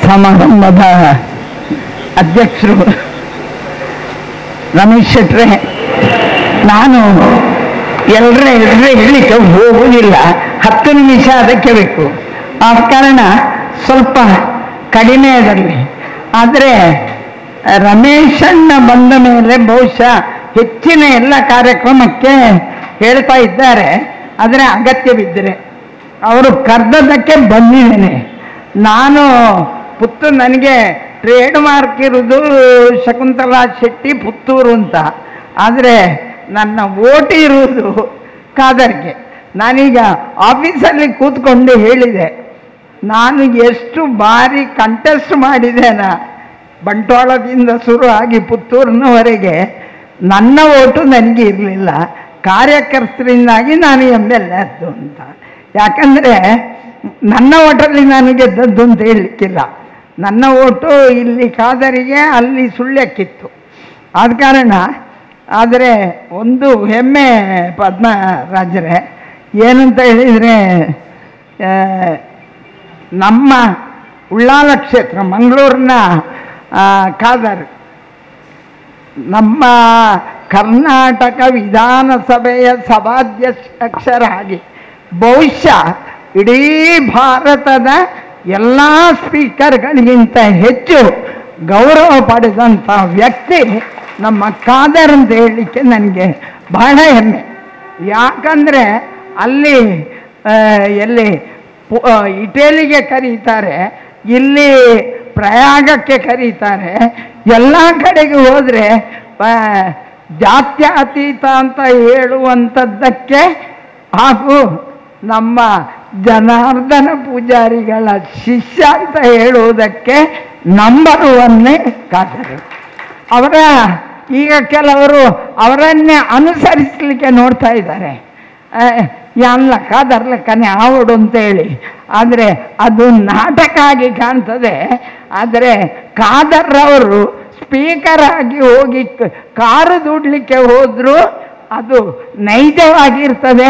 ಸಮಾರಂಭದ ಅಧ್ಯಕ್ಷರು ರಮೇಶ್ ಶೆಟ್ರೆ, ನಾನು ಎಲ್ಲರೇ ಹೇಳಲಿಕ್ಕೆ ಹೋಗುವುದಿಲ್ಲ, 10 ನಿಮಿಷ ಅದಕ್ಕೆ ಬೇಕು. ಆದ ಕಾರಣ ಸ್ವಲ್ಪ ಕಡಿಮೆ ಅದರಲ್ಲಿ. ಆದರೆ ರಮೇಶಣ್ಣ ಬಂದ ಮೇಲೆ ಬಹುಶಃ ಹೆಚ್ಚಿನ ಎಲ್ಲ ಕಾರ್ಯಕ್ರಮಕ್ಕೆ ಹೇಳ್ತಾ ಇದ್ದಾರೆ. ಆದರೆ ಅಗತ್ಯ ಬಿದ್ದರೆ ಅವರು ಕರೆದದ್ದಕ್ಕೆ ಬಂದಿದ್ದೇನೆ. ನಾನು ಪುತ್ತೂರು, ನನಗೆ ಟ್ರೇಡ್ ಮಾರ್ಕ್ ಇರೋದು ಶಕುಂತಲಾ ಶೆಟ್ಟಿ ಪುತ್ತೂರು ಅಂತ. ಆದರೆ ನನ್ನ ಓಟ್ ಇರುವುದು ಕಾದರ್ಗೆ. ನಾನೀಗ ಆಫೀಸಲ್ಲಿ ಕೂತ್ಕೊಂಡು ಹೇಳಿದೆ, ನಾನು ಎಷ್ಟು ಬಾರಿ ಕಂಟೆಸ್ಟ್ ಮಾಡಿದ್ದೇನ, ಬಂಟ್ವಾಳದಿಂದ ಶುರು ಆಗಿ ಪುತ್ತೂರಿನವರೆಗೆ ನನ್ನ ಓಟು ನನಗೆ ಇರಲಿಲ್ಲ. ಕಾರ್ಯಕರ್ತರಿಂದಾಗಿ ನಾನು MLA ಆದ್ದು ಅಂತ. ಯಾಕಂದರೆ ನನ್ನ ಓಟಲ್ಲಿ ನಾನು ಗೆದ್ದದ್ದು ಅಂತ ಹೇಳಲಿಕ್ಕಿಲ್ಲ. ನನ್ನ ಓಟು ಇಲ್ಲಿ ಕಾದರಿಗೆ, ಅಲ್ಲಿ ಸುಳ್ಯಕ್ಕಿತ್ತು. ಆದ ಕಾರಣ. ಆದರೆ ಒಂದು ಹೆಮ್ಮೆ ಪದ್ಮರಾಜರೇ, ಏನಂತ ಹೇಳಿದರೆ, ನಮ್ಮ ಉಳ್ಳಾಲ ಕ್ಷೇತ್ರ ಮಂಗಳೂರಿನ ಕಾದರ್ ನಮ್ಮ ಕರ್ನಾಟಕ ವಿಧಾನಸಭೆಯ ಸಭಾಧ್ಯಕ್ಷರಾಗಿ ಬಹುಶಃ ಇಡೀ ಭಾರತದ ಎಲ್ಲ ಸ್ಪೀಕರ್ಗಳಿಗಿಂತ ಹೆಚ್ಚು ಗೌರವ ಪಡೆದಂಥ ವ್ಯಕ್ತಿ ನಮ್ಮ ಕಾದರ್ ಅಂತ ಹೇಳಲಿಕ್ಕೆ ನನಗೆ ಬಹಳ ಹೆಮ್ಮೆ. ಯಾಕಂದರೆ ಅಲ್ಲಿ ಎಲ್ಲಿ ಇಟಲಿಗೆ ಕರೀತಾರೆ, ಇಲ್ಲಿ ಪ್ರಯಾಗಕ್ಕೆ ಕರೀತಾರೆ, ಎಲ್ಲ ಕಡೆಗೆ ಹೋದರೆ ಜಾತ್ಯತೀತ ಅಂತ ಹೇಳುವಂಥದ್ದಕ್ಕೆ ಹಾಗೂ ನಮ್ಮ ಜನಾರ್ದನ ಪೂಜಾರಿಗಳ ಶಿಷ್ಯ ಅಂತ ಹೇಳುವುದಕ್ಕೆ ನಂಬರ್ 1 ಕಾದರು. ಅವರ ಈಗ ಕೆಲವರು ಅವರನ್ನೇ ಅನುಸರಿಸಲಿಕ್ಕೆ ನೋಡ್ತಾ ಇದ್ದಾರೆ, ಎಲ್ಲ ಕಾದರ್ ಲೆಕ್ಕನೆ ಆವಡು ಅಂತೇಳಿ. ಆದರೆ ಅದು ನಾಟಕ ಆಗಿ ಕಾಣ್ತದೆ. ಆದರೆ ಕಾದರ್ರವರು ಸ್ಪೀಕರ್ ಆಗಿ ಹೋಗಿ ಕಾರು ದುಡ್ಲಿಕ್ಕೆ ಹೋದರೂ ಅದು ನೈಜವಾಗಿರ್ತದೆ,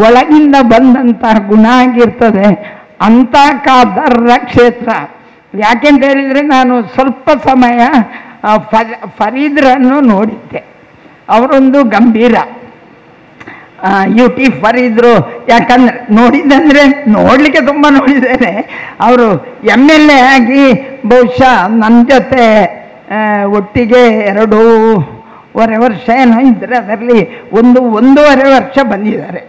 ಒಳಗಿಂದ ಬಂದಂಥ ಗುಣ ಆಗಿರ್ತದೆ. ಅಂಥ ಕಾದರ್ರ ಕ್ಷೇತ್ರ. ಯಾಕೆಂತ ಹೇಳಿದರೆ, ನಾನು ಸ್ವಲ್ಪ ಸಮಯ ಫರೀದ್ರನ್ನು ನೋಡಿದ್ದೆ. ಅವರೊಂದು ಗಂಭೀರ UT ಫರೀದ್ರು. ಯಾಕಂದರೆ ನೋಡಿದ್ದಂದರೆ ನೋಡಲಿಕ್ಕೆ ತುಂಬ ನೋಡಿದ್ದೇನೆ. ಅವರು MLA ಆಗಿ ಬಹುಶಃ ನನ್ನ ಜೊತೆ ಒಟ್ಟಿಗೆ 2.5 ವರ್ಷ ಏನೋ ಇದ್ದರೆ, ಅದರಲ್ಲಿ 1.5 ವರ್ಷ ಬಂದಿದ್ದಾರೆ.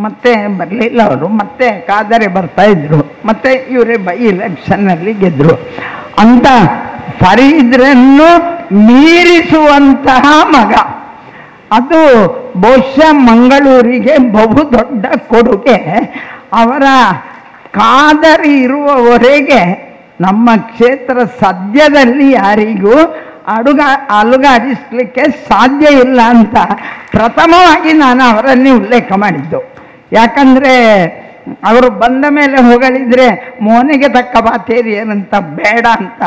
ಮತ್ತೆ ಬರಲಿಲ್ಲ ಅವರು. ಮತ್ತೆ ಕಾದರೆ ಬರ್ತಾಯಿದ್ರು. ಮತ್ತು ಇವರೇ ಬೈ ಎಲೆಕ್ಷನ್ನಲ್ಲಿ ಗೆದ್ದರು. ಅಂತ ಫರೀದ್ರನ್ನು ಮೀರಿಸುವಂತಹ ಮಗ, ಅದು ಬಹುಶಃ ಮಂಗಳೂರಿಗೆ ಬಹುದೊಡ್ಡ ಕೊಡುಗೆ. ಅವರ ಕಾದರ್ ಇರುವವರೆಗೆ ನಮ್ಮ ಕ್ಷೇತ್ರ ಸದ್ಯದಲ್ಲಿ ಯಾರಿಗೂ ಅಲುಗಾಡಿಸಲಿಕ್ಕೆ ಸಾಧ್ಯ ಇಲ್ಲ ಅಂತ ಪ್ರಥಮವಾಗಿ ನಾನು ಅವರನ್ನೇ ಉಲ್ಲೇಖ ಮಾಡಿದ್ದು. ಯಾಕಂದರೆ ಅವರು ಬಂದ ಮೇಲೆ ಹೊಗಳಿದ್ರೆ ಮೋನೆಗೆ ತಕ್ಕ ಬಾತೇರಿಯರಂತ ಬೇಡ ಅಂತ.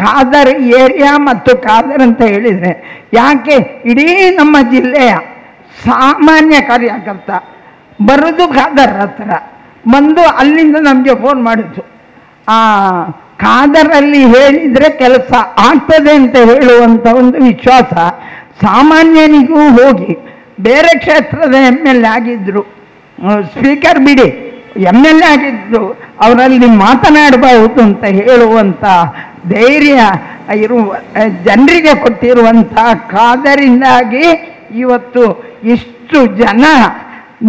ಕಾದರ್ ಏರಿಯಾ ಮತ್ತು ಕಾದರ್ ಅಂತ ಹೇಳಿದರೆ, ಯಾಕೆ ಇಡೀ ನಮ್ಮ ಜಿಲ್ಲೆಯ ಸಾಮಾನ್ಯ ಕಾರ್ಯಕರ್ತ ಬರೋದು ಕಾದರ್ ಹತ್ರ ಬಂದು ಅಲ್ಲಿಂದ ನಮಗೆ ಫೋನ್ ಮಾಡಿದ್ದು, ಕಾದರಲ್ಲಿ ಹೇಳಿದರೆ ಕೆಲಸ ಆಗ್ತದೆ ಅಂತ ಹೇಳುವಂಥ ಒಂದು ವಿಶ್ವಾಸ ಸಾಮಾನ್ಯನಿಗೂ ಹೋಗಿ. ಬೇರೆ ಕ್ಷೇತ್ರದ MLA ಆಗಿದ್ದರು, ಸ್ಪೀಕರ್ ಬಿಡಿ, MLA ಆಗಿದ್ದು ಅವರಲ್ಲಿ ಮಾತನಾಡಬಹುದು ಅಂತ ಹೇಳುವಂಥ ಧೈರ್ಯ ಇರುವ ಜನರಿಗೆ ಕೊಟ್ಟಿರುವಂಥ ಕಾದರಿಂದಾಗಿ ಇವತ್ತು ಇಷ್ಟು ಜನ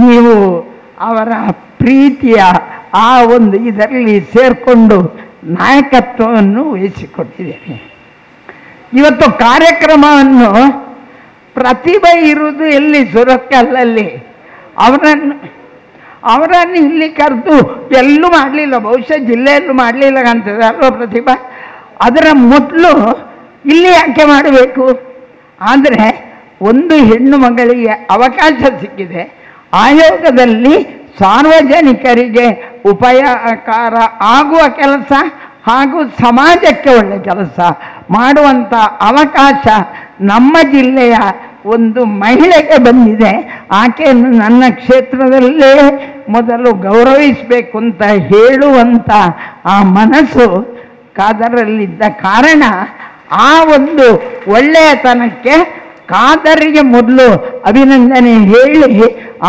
ನೀವು ಅವರ ಪ್ರೀತಿಯ ಆ ಒಂದು ಇದರಲ್ಲಿ ಸೇರಿಕೊಂಡು ನಾಯಕತ್ವವನ್ನು ವಹಿಸಿಕೊಟ್ಟಿದ್ದೇನೆ. ಇವತ್ತು ಕಾರ್ಯಕ್ರಮವನ್ನು ಪ್ರತಿಭೆ ಇರುವುದು ಎಲ್ಲಿ? ಸುರತ್ಕಲ್ಲಲ್ಲಿ. ಅವರನ್ನು ಇಲ್ಲಿ ಕರೆದು ಎಲ್ಲೂ ಮಾಡಲಿಲ್ಲ, ಬಹುಶಃ ಜಿಲ್ಲೆಯಲ್ಲೂ ಮಾಡಲಿಲ್ಲ ಕಾಣ್ತದೆ ಅಲ್ವ ಪ್ರತಿಭಾ? ಅದರ ಮೊದಲು ಇಲ್ಲಿ ಯಾಕೆ ಮಾಡಬೇಕು? ಆದರೆ ಒಂದು ಹೆಣ್ಣು ಮಗಳಿಗೆ ಅವಕಾಶ ಸಿಕ್ಕಿದೆ. ಆಯೋಗದಲ್ಲಿ ಸಾರ್ವಜನಿಕರಿಗೆ ಉಪಯೋಗಕಾರ ಆಗುವ ಕೆಲಸ ಹಾಗೂ ಸಮಾಜಕ್ಕೆ ಒಳ್ಳೆಯ ಕೆಲಸ ಮಾಡುವಂಥ ಅವಕಾಶ ನಮ್ಮ ಜಿಲ್ಲೆಯ ಒಂದು ಮಹಿಳೆಗೆ ಬಂದಿದೆ. ಆಕೆಯನ್ನು ನನ್ನ ಕ್ಷೇತ್ರದಲ್ಲೇ ಮೊದಲು ಗೌರವಿಸಬೇಕು ಅಂತ ಹೇಳುವಂಥ ಆ ಮನಸ್ಸು ಖಾದರಲ್ಲಿದ್ದ ಕಾರಣ ಆ ಒಂದು ಒಳ್ಳೆಯತನಕ್ಕೆ ಖಾದರಿಗೆ ಮೊದಲು ಅಭಿನಂದನೆ ಹೇಳಿ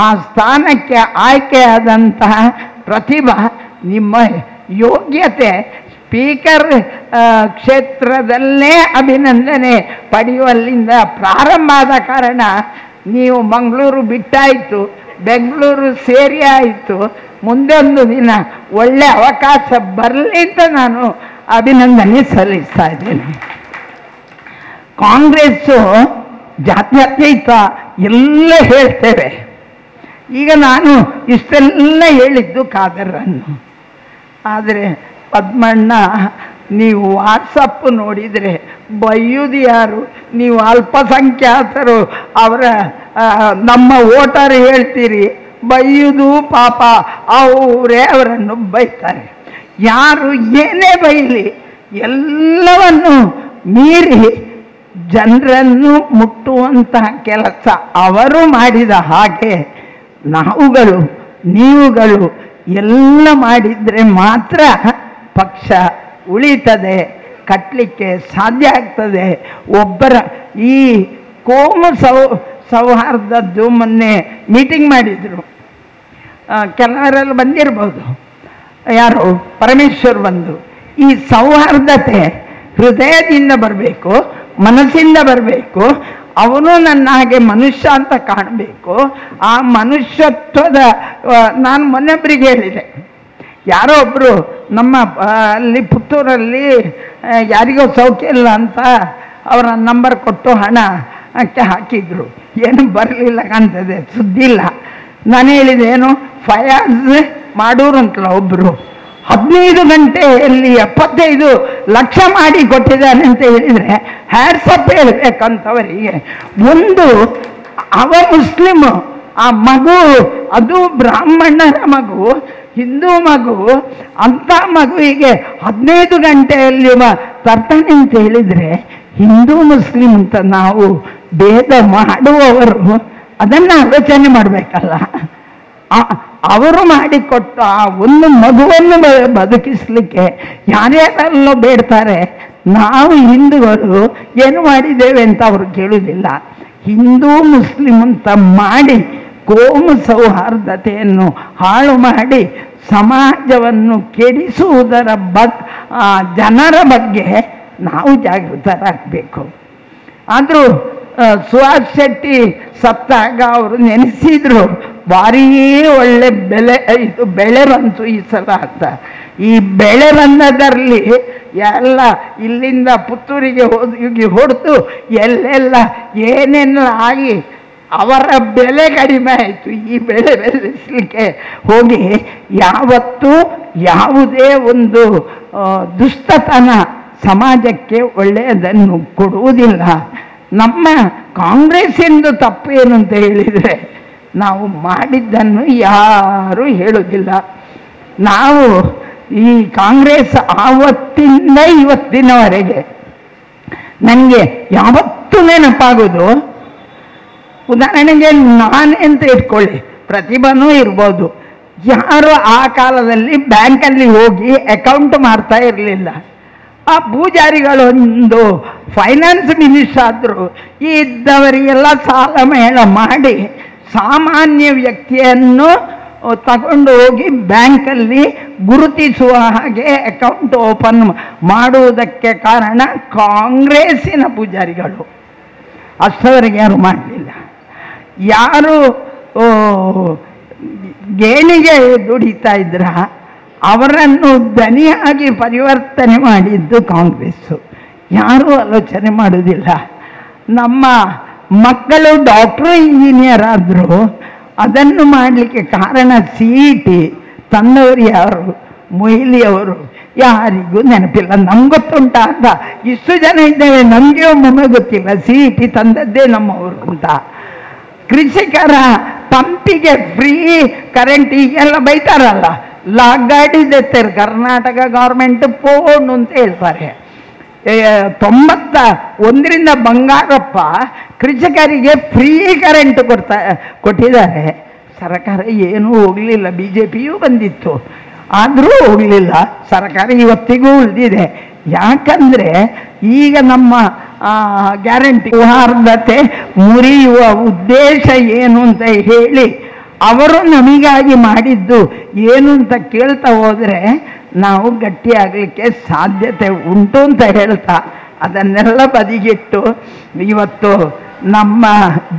ಆ ಸ್ಥಾನಕ್ಕೆ ಆಯ್ಕೆಯಾದಂತಹ ಪ್ರತಿಭಾ, ನಿಮ್ಮ ಯೋಗ್ಯತೆ ಸ್ಪೀಕರ್ ಕ್ಷೇತ್ರದಲ್ಲೇ ಅಭಿನಂದನೆ ಪಡೆಯುವಲ್ಲಿಂದ ಪ್ರಾರಂಭ ಆದ ಕಾರಣ ನೀವು ಮಂಗಳೂರು ಬಿಟ್ಟಾಯಿತು, ಬೆಂಗಳೂರು ಸೇರಿ ಆಯಿತು. ಮುಂದೊಂದು ದಿನ ಒಳ್ಳೆ ಅವಕಾಶ ಬರಲಿ ಅಂತ ನಾನು ಅಭಿನಂದನೆ ಸಲ್ಲಿಸ್ತಾ ಇದ್ದೇನೆ. ಕಾಂಗ್ರೆಸ್ಸು ಜಾತ್ಯತೀತ ಎಲ್ಲ ಹೇಳ್ತೇವೆ. ಈಗ ನಾನು ಇಷ್ಟೆಲ್ಲ ಹೇಳಿದ್ದು ಖಾದರನ್ನು. ಆದರೆ ಪದ್ಮಣ್ಣ, ನೀವು ವಾಟ್ಸಪ್ ನೋಡಿದರೆ ಬೈಯುವುದು ಯಾರು? ನೀವು ಅಲ್ಪಸಂಖ್ಯಾತರು, ಅವರ ನಮ್ಮ ವೋಟರ್ ಹೇಳ್ತೀರಿ, ಬೈಯುವುದು ಪಾಪ ಅವರೇ ಅವರನ್ನು ಬೈತಾರೆ. ಯಾರು ಏನೇ ಬೈಲಿ ಎಲ್ಲವನ್ನು ಮೀರಿ ಜನರನ್ನು ಮುಟ್ಟುವಂತಹ ಕೆಲಸ ಅವರು ಮಾಡಿದ ಹಾಗೆ ನಾವುಗಳು ನೀವುಗಳು ಎಲ್ಲ ಮಾಡಿದರೆ ಮಾತ್ರ ಪಕ್ಷ ಉಳಿತದೆ, ಕಟ್ಟಲಿಕ್ಕೆ ಸಾಧ್ಯ ಆಗ್ತದೆ. ಒಬ್ಬರ ಈ ಕೋಮು ಸೌಹಾರ್ದದ್ದು ಮೊನ್ನೆ ಮೀಟಿಂಗ್ ಮಾಡಿದರು, ಕೆಲವರೆಲ್ಲ ಬಂದಿರ್ಬೋದು, ಯಾರು ಪರಮೇಶ್ವರ್ ಬಂದು. ಈ ಸೌಹಾರ್ದತೆ ಹೃದಯದಿಂದ ಬರಬೇಕು, ಮನಸ್ಸಿಂದ ಬರಬೇಕು. ಅವನು ನನ್ನ ಹಾಗೆ ಮನುಷ್ಯ ಅಂತ ಕಾಣಬೇಕು. ಆ ಮನುಷ್ಯತ್ವದ ನಾನು ಮೊನ್ನೆಬ್ಬರಿಗೆ ಹೇಳಿದೆ, ಯಾರೋ ಒಬ್ಬರು ನಮ್ಮ ಅಲ್ಲಿ ಪುತ್ತೂರಲ್ಲಿ ಯಾರಿಗೋ ಸೌಖ್ಯ ಇಲ್ಲ ಅಂತ ಅವರ ನಂಬರ್ ಕೊಟ್ಟು ಹಣಕ್ಕೆ ಹಾಕಿದ್ರು. ಏನು ಬರಲಿಲ್ಲ ಕಾಣ್ತದೆ, ಸುದ್ದಿಲ್ಲ. ನಾನು ಹೇಳಿದೆ, ಏನು ಫಯಾಜ್ ಮಾಡೂರು ಅಂತಲ್ಲ ಒಬ್ಬರು 15 ಗಂಟೆಯಲ್ಲಿ 75 ಲಕ್ಷ ಮಾಡಿ ಕೊಟ್ಟಿದ್ದಾನೆ ಅಂತ ಹೇಳಿದರೆ ಹ್ಯಾಟ್ಸಪ್ ಹೇಳ್ಬೇಕಂತವರಿಗೆ. ಒಂದು ಅವ ಮುಸ್ಲಿಮು, ಆ ಮಗು ಅದು ಬ್ರಾಹ್ಮಣರ ಮಗು, ಹಿಂದೂ ಮಗು, ಅಂಥ ಮಗುವಿಗೆ 15 ಗಂಟೆಯಲ್ಲಿ ತರ್ತಾನೆ ಅಂತ ಹೇಳಿದರೆ ಹಿಂದೂ ಮುಸ್ಲಿಂ ಅಂತ ನಾವು ಭೇದ ಮಾಡುವವರು ಅದನ್ನು ಆಲೋಚನೆ ಮಾಡಬೇಕಲ್ಲ. ಅವರು ಮಾಡಿಕೊಟ್ಟು ಆ ಒಂದು ಮಗುವನ್ನು ಬದುಕಿಸಲಿಕ್ಕೆ ಯಾರ್ಯಾರೆಲ್ಲೋ ಬೇಡ್ತಾರೆ. ನಾವು ಹಿಂದೂಗಳು ಏನು ಮಾಡಿದ್ದೇವೆ ಅಂತ ಅವರು ಕೇಳುವುದಿಲ್ಲ. ಹಿಂದೂ ಮುಸ್ಲಿಂ ಅಂತ ಮಾಡಿ ಕೋಮು ಸೌಹಾರ್ದತೆಯನ್ನು ಹಾಳು ಮಾಡಿ ಸಮಾಜವನ್ನು ಕೆಡಿಸುವುದರ ಜನರ ಬಗ್ಗೆ ನಾವು ಜಾಗೃತರಾಗಬೇಕು. ಆದರೂ ಸುಹಾಸ್ ಶೆಟ್ಟಿ ಸತ್ತಾಗ ಅವರು ನೆನೆಸಿದ್ರು, ಭಾರೀ ಒಳ್ಳೆ ಬೆಳೆ ಬಂತು ಈ ಸಲ ಅಂತ. ಈ ಬೆಳೆ ಬಂದದರಲ್ಲಿ ಎಲ್ಲ ಇಲ್ಲಿಂದ ಪುತ್ತೂರಿಗೆ ಹೊಡೆದು ಎಲ್ಲೆಲ್ಲ ಏನೆಲ್ಲ ಆಗಿ ಅವರ ಬೆಲೆ ಕಡಿಮೆ ಆಯಿತು. ಈ ಬೆಳೆ ಬೆಳೆಸಲಿಕ್ಕೆ ಹೋಗಿ ಯಾವತ್ತೂ ಯಾವುದೇ ಒಂದು ದುಷ್ಟತನ ಸಮಾಜಕ್ಕೆ ಒಳ್ಳೆಯದನ್ನು ಕೊಡುವುದಿಲ್ಲ. ನಮ್ಮ ಕಾಂಗ್ರೆಸ್ಸಿಂದು ತಪ್ಪು ಏನು ಅಂತ ಹೇಳಿದರೆ, ನಾವು ಮಾಡಿದ್ದನ್ನು ಯಾರೂ ಹೇಳುವುದಿಲ್ಲ. ನಾವು ಈ ಕಾಂಗ್ರೆಸ್ ಆವತ್ತಿಂದ ಇವತ್ತಿನವರೆಗೆ ನನಗೆ ಯಾವತ್ತೂ ನೆನಪಾಗೋದು, ಉದಾಹರಣೆಗೆ ನಾನೇ ಅಂತ ಇಟ್ಕೊಳ್ಳಿ, ಪ್ರತಿಭನೂ ಇರ್ಬೋದು. ಯಾರು ಆ ಕಾಲದಲ್ಲಿ ಬ್ಯಾಂಕಲ್ಲಿ ಹೋಗಿ ಅಕೌಂಟ್ ಮಾಡ್ತಾ ಇರಲಿಲ್ಲ. ಆ ಪೂಜಾರಿಗಳೊಂದು ಫೈನಾನ್ಸ್ ಮಿನಿಸ್ಟರ್ ಆದರು. ಇದ್ದವರಿಗೆಲ್ಲ ಸಾಲ ಮೇಳ ಮಾಡಿ ಸಾಮಾನ್ಯ ವ್ಯಕ್ತಿಯನ್ನು ತಗೊಂಡು ಹೋಗಿ ಬ್ಯಾಂಕಲ್ಲಿ ಗುರುತಿಸುವ ಹಾಗೆ ಅಕೌಂಟ್ ಓಪನ್ ಮಾಡುವುದಕ್ಕೆ ಕಾರಣ ಕಾಂಗ್ರೆಸ್ಸಿನ ಪೂಜಾರಿಗಳು. ಅಷ್ಟವರೆಗೆ ಯಾರು ಮಾಡಲಿಲ್ಲ. ಯಾರು ಗೇಣಿಗೆ ದುಡಿತಾ ಇದ್ರ ಅವರನ್ನು ದನಿಯಾಗಿ ಪರಿವರ್ತನೆ ಮಾಡಿದ್ದು ಕಾಂಗ್ರೆಸ್ಸು. ಯಾರೂ ಆಲೋಚನೆ ಮಾಡುವುದಿಲ್ಲ. ನಮ್ಮ ಮಕ್ಕಳು ಡಾಕ್ಟ್ರು ಇಂಜಿನಿಯರ್ ಆದರೂ ಅದನ್ನು ಮಾಡಲಿಕ್ಕೆ ಕಾರಣ CET ತಂದವರು ಯಾರು? ಮೊಯ್ಲಿಯವರು. ಯಾರಿಗೂ ನೆನಪಿಲ್ಲ. ನಮ್ಗೆ ಗೊತ್ತುಂಟ ಅಂತ ಇಷ್ಟು ಜನ ಇದ್ದೇವೆ, ನಮಗೆ ಒಮ್ಮೊಮ್ಮೆ ಗೊತ್ತಿಲ್ಲ CET ತಂದದ್ದೇ ನಮ್ಮವರು ಅಂತ. ಕೃಷಿಕರ ಪಂಪಿಗೆ ಫ್ರೀ ಕರೆಂಟ್ ಈಗೆಲ್ಲ ಬೈತಾರಲ್ಲ, ಲಾಗಾಡಿ ತೆತ್ತಾರೆ ಕರ್ನಾಟಕ ಗೌರ್ಮೆಂಟ್ ಫೋನ್ ಅಂತ ಹೇಳ್ತಾರೆ. 91ರಿಂದ ಬಂಗಾರಪ್ಪ ಕೃಷಿಕರಿಗೆ ಫ್ರೀ ಕರೆಂಟ್ ಕೊಟ್ಟಿದ್ದಾರೆ. ಸರ್ಕಾರ ಏನೂ ಹೋಗಲಿಲ್ಲ. BJPಯೂ ಬಂದಿತ್ತು, ಆದರೂ ಹೋಗಲಿಲ್ಲ. ಸರ್ಕಾರ ಇವತ್ತಿಗೂ ಉಳಿದಿದೆ. ಯಾಕಂದರೆ ಈಗ ನಮ್ಮ ಗ್ಯಾರಂಟಿ ಸೌಹಾರ್ದತೆ ಮುರಿಯುವ ಉದ್ದೇಶ ಏನು ಅಂತ ಹೇಳಿ ಅವರು ನಮಗಾಗಿ ಮಾಡಿದ್ದು ಏನು ಅಂತ ಕೇಳ್ತಾ ಹೋದರೆ ನಾವು ಗಟ್ಟಿಯಾಗಲಿಕ್ಕೆ ಸಾಧ್ಯತೆ ಉಂಟು ಅಂತ ಹೇಳ್ತಾ ಅದನ್ನೆಲ್ಲ ಬದಿಗಿಟ್ಟು ಇವತ್ತು ನಮ್ಮ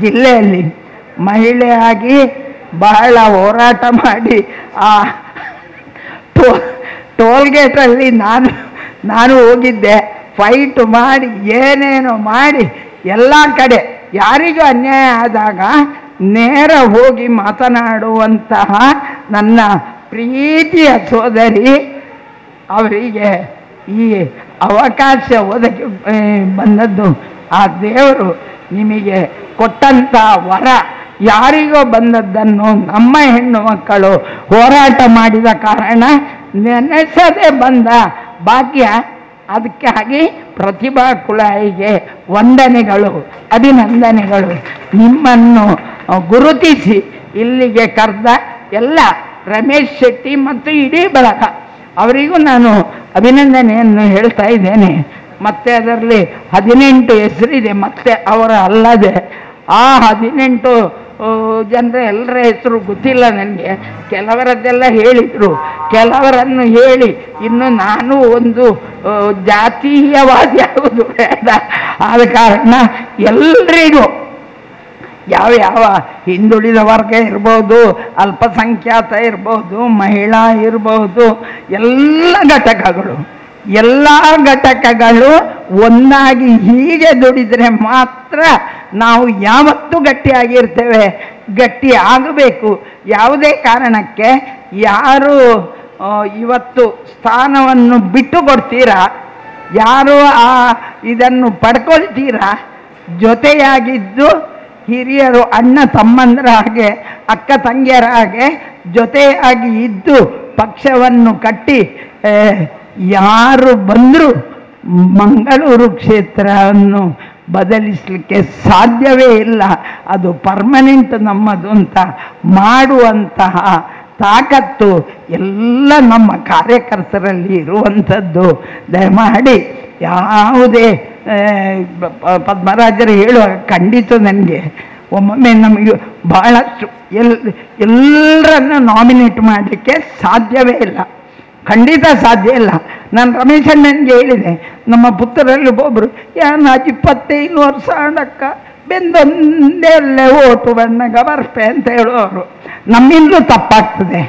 ಜಿಲ್ಲೆಯಲ್ಲಿ ಮಹಿಳೆಯಾಗಿ ಬಹಳ ಹೋರಾಟ ಮಾಡಿ ಆ ಟೋಲ್ಗೇಟಲ್ಲಿ ನಾನು ಹೋಗಿದ್ದೆ, ಫೈಟ್ ಮಾಡಿ ಏನೇನೋ ಮಾಡಿ ಎಲ್ಲ ಕಡೆ ಯಾರಿಗೂ ಅನ್ಯಾಯ ಆದಾಗ ನೇರ ಹೋಗಿ ಮಾತನಾಡುವಂತಹ ನನ್ನ ಪ್ರೀತಿಯ ಸೋದರಿ ಅವರಿಗೆ ಈ ಅವಕಾಶ ಒದಗಿ ಬಂದದ್ದು ಆ ದೇವರು ನಿಮಗೆ ಕೊಟ್ಟಂಥ ವರ. ಯಾರಿಗೋ ಬಂದದ್ದನ್ನು ನಮ್ಮ ಹೆಣ್ಣು ಮಕ್ಕಳು ಹೋರಾಟ ಮಾಡಿದ ಕಾರಣ ನೆನೆಸದೆ ಬಂದ ಭಾಗ್ಯ. ಅದಕ್ಕಾಗಿ ಪ್ರತಿಭಾ ಕುಳಾಯಿಗೆ ವಂದನೆಗಳು, ಅಭಿನಂದನೆಗಳು. ನಿಮ್ಮನ್ನು ಗುರುತಿಸಿ ಇಲ್ಲಿಗೆ ಕರೆದ ಎಲ್ಲ ರಮೇಶ್ ಶೆಟ್ಟಿ ಮತ್ತು ಇಡೀ ಬಳಗ ಅವರಿಗೂ ನಾನು ಅಭಿನಂದನೆಯನ್ನು ಹೇಳ್ತಾ ಇದ್ದೇನೆ. ಮತ್ತು ಅದರಲ್ಲಿ 18 ಹೆಸರಿದೆ, ಮತ್ತೆ ಅವರ ಅಲ್ಲದೆ ಆ 18 ಜನರ ಎಲ್ಲರ ಹೆಸರು ಗೊತ್ತಿಲ್ಲ ನನಗೆ. ಕೆಲವರದ್ದೆಲ್ಲ ಹೇಳಿದರು, ಕೆಲವರನ್ನು ಹೇಳಿ ಇನ್ನು ನಾನು ಒಂದು ಜಾತೀಯವಾದಿ ಆಗುವುದು ಬೇಡ. ಆದ ಕಾರಣ ಎಲ್ರಿಗೂ ಯಾವ ಹಿಂದುಳಿದ ವರ್ಗ ಇರ್ಬೋದು, ಅಲ್ಪಸಂಖ್ಯಾತ ಇರ್ಬೋದು, ಮಹಿಳಾ ಇರ್ಬೋದು, ಎಲ್ಲ ಘಟಕಗಳು ಒಂದಾಗಿ ಹೀಗೆ ದುಡಿದರೆ ಮಾತ್ರ ನಾವು ಯಾವತ್ತೂ ಗಟ್ಟಿಯಾಗಿರ್ತೇವೆ. ಗಟ್ಟಿ ಆಗಬೇಕು. ಯಾವುದೇ ಕಾರಣಕ್ಕೆ ಯಾರು ಇವತ್ತು ಸ್ಥಾನವನ್ನು ಬಿಟ್ಟು ಕೊಡ್ತೀರಾ, ಯಾರು ಇದನ್ನು ಪಡ್ಕೊಳ್ತೀರಾ, ಜೊತೆಯಾಗಿದ್ದು ಹಿರಿಯರು ಅಣ್ಣ ತಮ್ಮಂದರ ಹಾಗೆ ಅಕ್ಕ ತಂಗಿಯರ ಹಾಗೆ ಜೊತೆಯಾಗಿ ಇದ್ದು ಪಕ್ಷವನ್ನು ಕಟ್ಟಿ ಯಾರು ಬಂದರೂ ಮಂಗಳೂರು ಕ್ಷೇತ್ರವನ್ನು ಬದಲಿಸಲಿಕ್ಕೆ ಸಾಧ್ಯವೇ ಇಲ್ಲ. ಅದು ಪರ್ಮನೆಂಟ್ ನಮ್ಮದು ಅಂತ ಮಾಡುವಂತಹ ತಾಕತ್ತು ಎಲ್ಲ ನಮ್ಮ ಕಾರ್ಯಕರ್ತರಲ್ಲಿ ಇರುವಂಥದ್ದು. ದಯಮಾಡಿ ಯಾವುದೇ ಪದ್ಮರಾಜರು ಹೇಳುವಾಗ ಖಂಡಿತ ನನಗೆ ಒಮ್ಮೊಮ್ಮೆ ನಮಗೆ ಬಹಳಷ್ಟು ಎಲ್ಲರನ್ನು ನಾಮಿನೇಟ್ ಮಾಡಲಿಕ್ಕೆ ಸಾಧ್ಯವೇ ಇಲ್ಲ, ಖಂಡಿತ ಸಾಧ್ಯ ಇಲ್ಲ. ನಾನು ರಮೇಶಣ್ಣನಿಗೆ ಹೇಳಿದೆ, ನಮ್ಮ ಪುತ್ರರಲ್ಲಿ ಒಬ್ಬೊಬ್ಬರು ನಾನು 25 ವರ್ಷ ಆಡಕ್ಕ ಬೆಂದೊಂದೇ ಒಳ್ಳೆ ಓಟು ಬಣ್ಣಗ ಬರ್ಪೆ ಅಂತ ಹೇಳುವವರು. ನಮ್ಮಿಂದಲೂ ತಪ್ಪಾಗ್ತದೆ,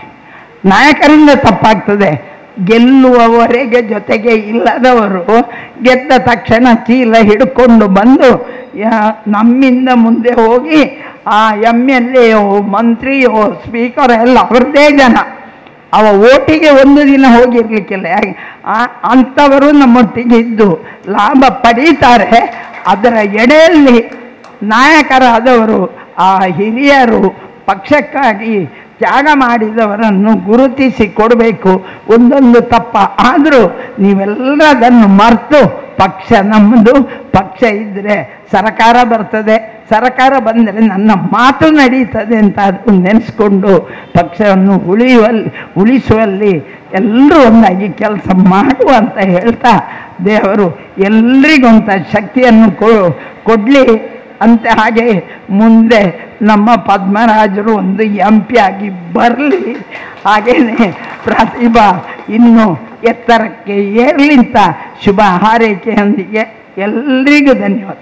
ನಾಯಕರಿಂದ ತಪ್ಪಾಗ್ತದೆ. ಗೆಲ್ಲುವವರೆಗೆ ಜೊತೆಗೆ ಇಲ್ಲದವರು ಗೆದ್ದ ತಕ್ಷಣ ಚೀಲ ಹಿಡ್ಕೊಂಡು ಬಂದು ನಮ್ಮಿಂದ ಮುಂದೆ ಹೋಗಿ ಆ MLA ಮಂತ್ರಿಯೋ ಸ್ಪೀಕರ್ ಎಲ್ಲ ಅವ್ರದ್ದೇ ಜನ, ಅವ ಓಟಿಗೆ ಒಂದು ದಿನ ಹೋಗಿರ್ಲಿಕ್ಕಿಲ್ಲ. ಅಂಥವರು ನಮ್ಮೊಟ್ಟಿಗೆ ಇದ್ದು ಲಾಭ ಪಡೀತಾರೆ. ಅದರ ಎಡೆಯಲ್ಲಿ ನಾಯಕರಾದವರು, ಆ ಹಿರಿಯರು ಪಕ್ಷಕ್ಕಾಗಿ ತ್ಯಾಗ ಮಾಡಿದವರನ್ನು ಗುರುತಿಸಿ ಕೊಡಬೇಕು. ಒಂದೊಂದು ತಪ್ಪ ಆದರೂ ನೀವೆಲ್ಲದನ್ನು ಮರೆತು ಪಕ್ಷ ನಮ್ಮದು, ಪಕ್ಷ ಇದ್ದರೆ ಸರ್ಕಾರ ಬರ್ತದೆ, ಸರ್ಕಾರ ಬಂದರೆ ನನ್ನ ಮಾತು ನಡೀತದೆ ಅಂತ ಅದು ನೆನೆಸ್ಕೊಂಡು ಪಕ್ಷವನ್ನು ಉಳಿಸುವಲ್ಲಿ ಎಲ್ಲರೂ ಒಂದಾಗಿ ಕೆಲಸ ಮಾಡುವ ಅಂತ ಹೇಳ್ತಾ ದೇವರು ಎಲ್ರಿಗೊಂಥ ಶಕ್ತಿಯನ್ನು ಕೊಡಲಿ ಅಂತ. ಹಾಗೆ ಮುಂದೆ ನಮ್ಮ ಪದ್ಮರಾಜರು ಒಂದು MP ಆಗಿ ಬರಲಿ. ಹಾಗೆಯೇ ಪ್ರತಿಭಾ ಇನ್ನೂ ಎತ್ತರಕ್ಕೆ ಏರ್ಲಿಂತ ಶುಭ ಹಾರೈಕೆಯೊಂದಿಗೆ ಎಲ್ರಿಗೂ ಧನ್ಯವಾದ.